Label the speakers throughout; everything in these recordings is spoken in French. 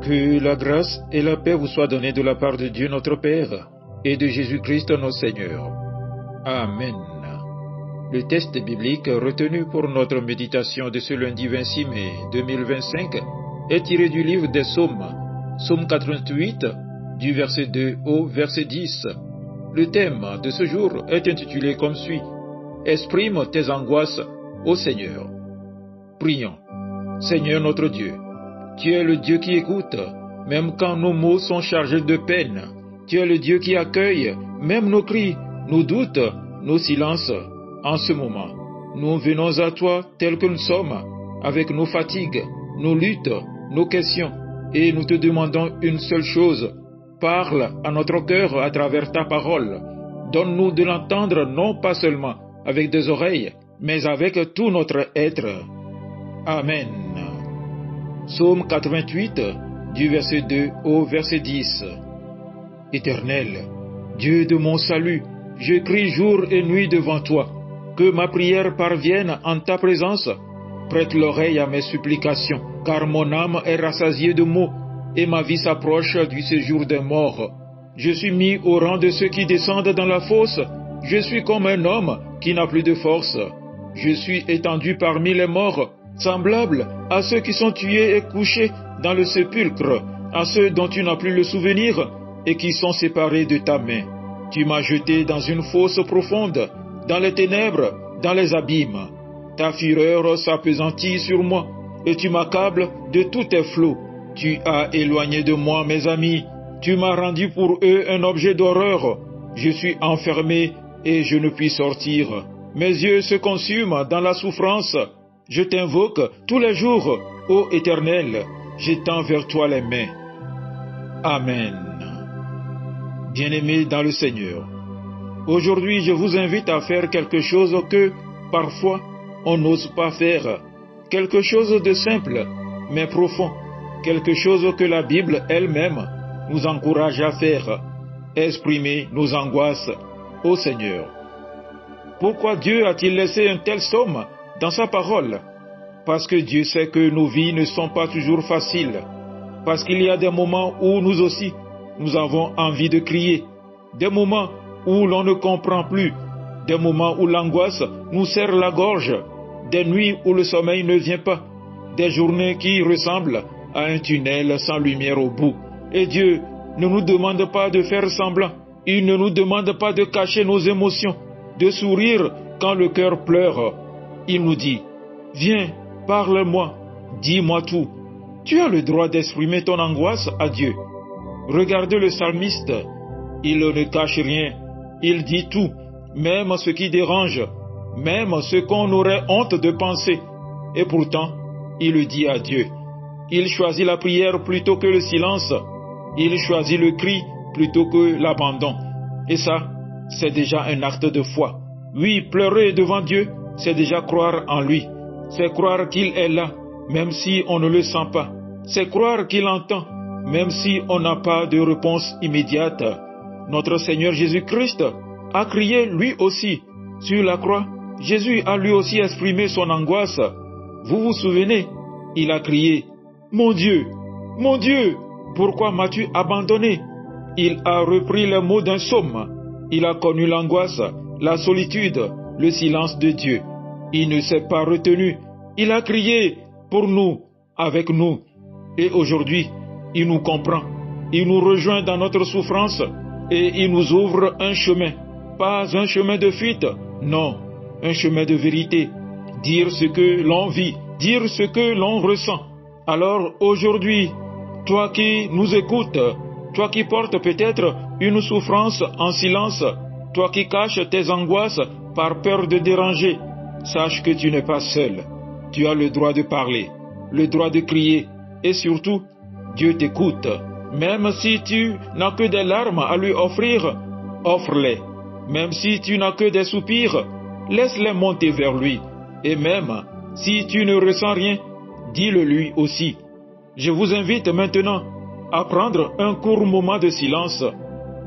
Speaker 1: Que la grâce et la paix vous soient données de la part de Dieu notre Père et de Jésus-Christ notre Seigneur. Amen. Le texte biblique retenu pour notre méditation de ce lundi 26 mai 2025 est tiré du livre des Psaumes, Psaume 88, du verset 2 au verset 10. Le thème de ce jour est intitulé comme suit: Exprime tes angoisses au Seigneur. Prions. Seigneur notre Dieu, tu es le Dieu qui écoute, même quand nos mots sont chargés de peine. Tu es le Dieu qui accueille, même nos cris, nos doutes, nos silences. En ce moment, nous venons à toi tels que nous sommes, avec nos fatigues, nos luttes, nos questions, et nous te demandons une seule chose: parle à notre cœur à travers ta parole. Donne-nous de l'entendre non pas seulement avec des oreilles, mais avec tout notre être. Amen. Psaume 88, du verset 2 au verset 10. Éternel, Dieu de mon salut, je crie jour et nuit devant toi. Que ma prière parvienne en ta présence. Prête l'oreille à mes supplications, car mon âme est rassasiée de maux, et ma vie s'approche du séjour des morts. Je suis mis au rang de ceux qui descendent dans la fosse. Je suis comme un homme qui n'a plus de force. Je suis étendu parmi les morts, semblable à ceux qui sont tués et couchés dans le sépulcre, à ceux dont tu n'as plus le souvenir et qui sont séparés de ta main. Tu m'as jeté dans une fosse profonde, dans les ténèbres, dans les abîmes. Ta fureur s'appesantit sur moi, et tu m'accables de tous tes flots. Tu as éloigné de moi mes amis, tu m'as rendu pour eux un objet d'horreur. Je suis enfermé et je ne puis sortir. Mes yeux se consument dans la souffrance. Je t'invoque tous les jours, ô Éternel, j'étends vers toi les mains. Amen. Bien-aimés dans le Seigneur, aujourd'hui je vous invite à faire quelque chose que, parfois, on n'ose pas faire. Quelque chose de simple, mais profond. Quelque chose que la Bible elle-même nous encourage à faire. Exprimer nos angoisses au Seigneur. Pourquoi Dieu a-t-il laissé un tel somme dans sa parole? Parce que Dieu sait que nos vies ne sont pas toujours faciles. Parce qu'il y a des moments où nous aussi, nous avons envie de crier. Des moments où l'on ne comprend plus. Des moments où l'angoisse nous serre la gorge. Des nuits où le sommeil ne vient pas. Des journées qui ressemblent à un tunnel sans lumière au bout. Et Dieu ne nous demande pas de faire semblant. Il ne nous demande pas de cacher nos émotions, de sourire quand le cœur pleure. Il nous dit: viens, parle-moi, dis-moi tout. Tu as le droit d'exprimer ton angoisse à Dieu. Regardez le psalmiste, il ne cache rien, il dit tout, même ce qui dérange, même ce qu'on aurait honte de penser. Et pourtant, il le dit à Dieu. Il choisit la prière plutôt que le silence. Il choisit le cri plutôt que l'abandon. Et ça, c'est déjà un acte de foi. Oui, pleurer devant Dieu, c'est déjà croire en lui. C'est croire qu'il est là, même si on ne le sent pas. C'est croire qu'il entend, même si on n'a pas de réponse immédiate. Notre Seigneur Jésus-Christ a crié lui aussi. Sur la croix, Jésus a lui aussi exprimé son angoisse. Vous vous souvenez? Il a crié: mon Dieu, pourquoi m'as-tu abandonné? Il a repris les mots d'un psaume. Il a connu l'angoisse, la solitude, le silence de Dieu. Il ne s'est pas retenu. Il a crié pour nous, avec nous. Et aujourd'hui, il nous comprend. Il nous rejoint dans notre souffrance et il nous ouvre un chemin. Pas un chemin de fuite, non, un chemin de vérité. Dire ce que l'on vit, dire ce que l'on ressent. Alors aujourd'hui, toi qui nous écoutes, toi qui portes peut-être une souffrance en silence, toi qui caches tes angoisses par peur de déranger, sache que tu n'es pas seul. Tu as le droit de parler, le droit de crier, et surtout, Dieu t'écoute. Même si tu n'as que des larmes à lui offrir, offre-les. Même si tu n'as que des soupirs, laisse-les monter vers lui. Et même si tu ne ressens rien, dis-le lui aussi. Je vous invite maintenant à prendre un court moment de silence,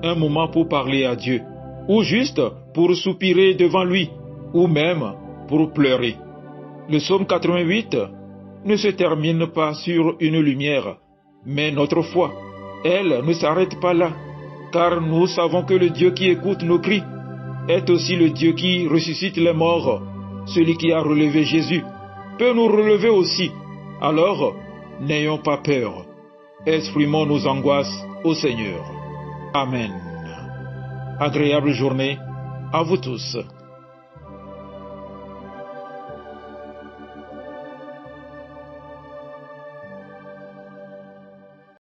Speaker 1: un moment pour parler à Dieu, ou juste pour soupirer devant lui, ou même pour pleurer. Le psaume 88 ne se termine pas sur une lumière, mais notre foi, elle ne s'arrête pas là, car nous savons que le Dieu qui écoute nos cris est aussi le Dieu qui ressuscite les morts. Celui qui a relevé Jésus peut nous relever aussi. Alors, n'ayons pas peur. Exprimons nos angoisses au Seigneur. Amen. Agréable journée à vous tous.